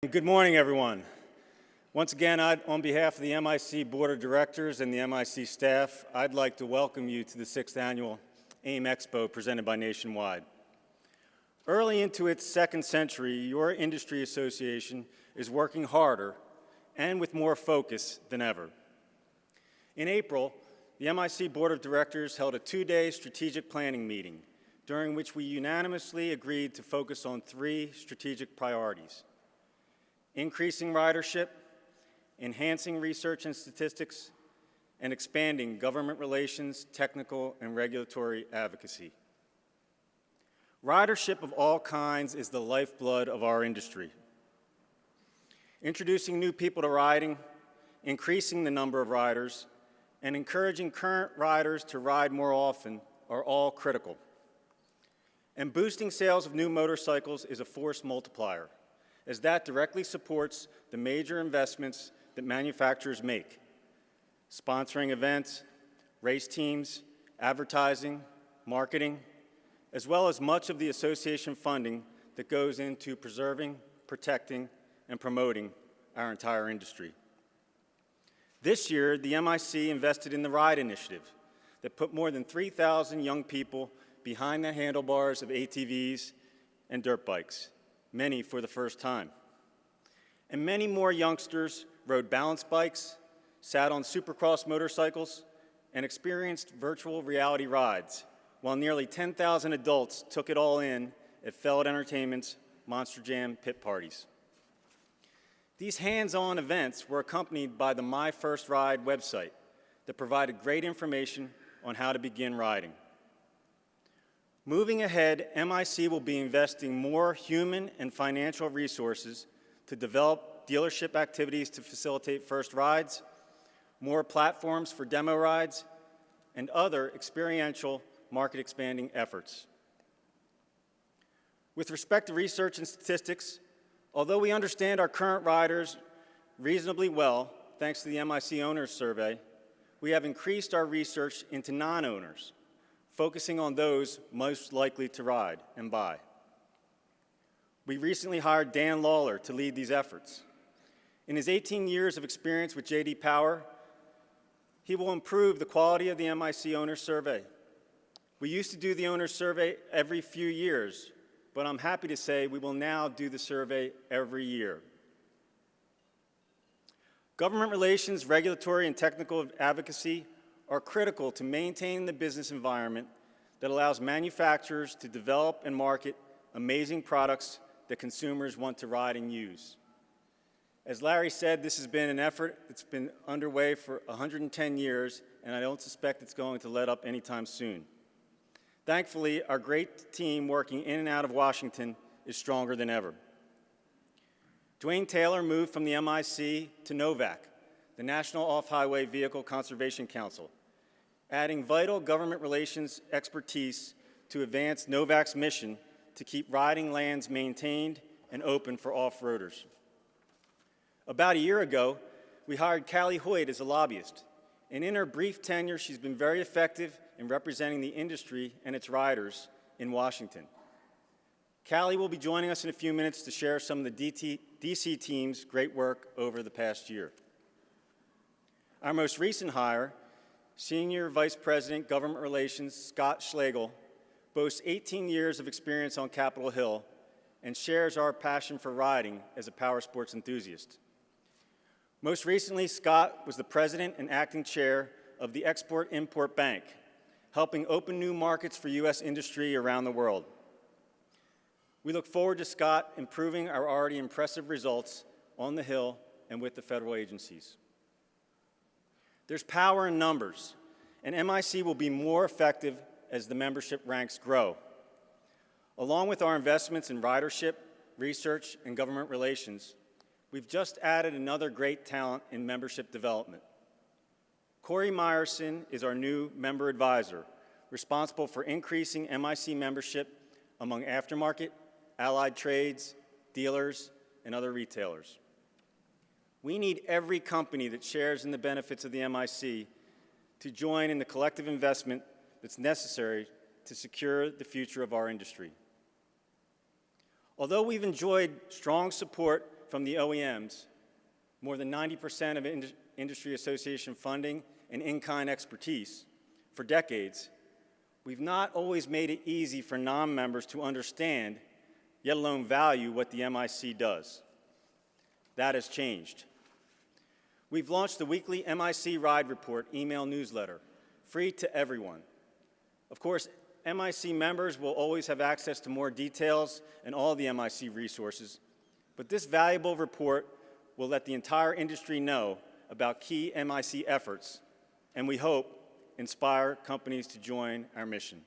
Good morning, everyone. Once again, on behalf of the MIC Board of Directors and the MIC staff, I'd like to welcome you to the 6th Annual AIMExpo presented by Nationwide. Early into its second century, your industry association is working harder and with more focus than ever. In April, the MIC Board of Directors held a two-day strategic planning meeting, during which we unanimously agreed to focus on three strategic priorities: increasing ridership, enhancing research and statistics, and expanding government relations, technical, and regulatory advocacy. Ridership of all kinds is the lifeblood of our industry. Introducing new people to riding, increasing the number of riders, and encouraging current riders to ride more often are all critical. And boosting sales of new motorcycles is a force multiplier, as that directly supports the major investments that manufacturers make: sponsoring events, race teams, advertising, marketing, as well as much of the association funding that goes into preserving, protecting, and promoting our entire industry. This year, the MIC invested in the RIDE initiative that put more than 3,000 young people behind the handlebars of ATVs and dirt bikes, many for the first time. And many more youngsters rode balance bikes, sat on supercross motorcycles, and experienced virtual reality rides, while nearly 10,000 adults took it all in at Feld Entertainment's Monster Jam pit parties. These hands-on events were accompanied by the My First Ride website that provided great information on how to begin riding. Moving ahead, MIC will be investing more human and financial resources to develop dealership activities to facilitate first rides, more platforms for demo rides, and other experiential market-expanding efforts. With respect to research and statistics, although we understand our current riders reasonably well, thanks to the MIC Owners Survey, we have increased our research into non-owners, focusing on those most likely to ride and buy. We recently hired Dan Lawler to lead these efforts. In his 18 years of experience with J.D. Power, he will improve the quality of the MIC Owner Survey. We used to do the Owner Survey every few years, but I'm happy to say we will now do the survey every year. Government relations, regulatory, and technical advocacy are critical to maintain the business environment that allows manufacturers to develop and market amazing products that consumers want to ride and use. As Larry said, this has been an effort that's been underway for 110 years, and I don't suspect it's going to let up anytime soon. Thankfully, our great team working in and out of Washington is stronger than ever. Dwayne Taylor moved from the MIC to NOVAC, the National Off-Highway Vehicle Conservation Council, adding vital government relations expertise to advance NOVAC's mission to keep riding lands maintained and open for off-roaders. About a year ago, we hired Callie Hoyt as a lobbyist, and in her brief tenure, she's been very effective in representing the industry and its riders in Washington. Callie will be joining us in a few minutes to share some of the DC team's great work over the past year. Our most recent hire, Senior Vice President, Government Relations, Scott Schlegel, boasts 18 years of experience on Capitol Hill and shares our passion for riding as a power sports enthusiast. Most recently, Scott was the president and acting chair of the Export-Import Bank, helping open new markets for U.S. industry around the world. We look forward to Scott improving our already impressive results on the Hill and with the federal agencies. There's power in numbers, and MIC will be more effective as the membership ranks grow. Along with our investments in ridership, research, and government relations, we've just added another great talent in membership development. Corey Meyerson is our new member advisor, responsible for increasing MIC membership among aftermarket, allied trades, dealers, and other retailers. We need every company that shares in the benefits of the MIC to join in the collective investment that's necessary to secure the future of our industry. Although we've enjoyed strong support from the OEMs, more than 90% of industry association funding, and in-kind expertise for decades, we've not always made it easy for non-members to understand, yet alone value, what the MIC does. That has changed. We've launched the weekly MIC Ride Report email newsletter, free to everyone. Of course, MIC members will always have access to more details and all the MIC resources, but this valuable report will let the entire industry know about key MIC efforts, and we hope inspire companies to join our mission.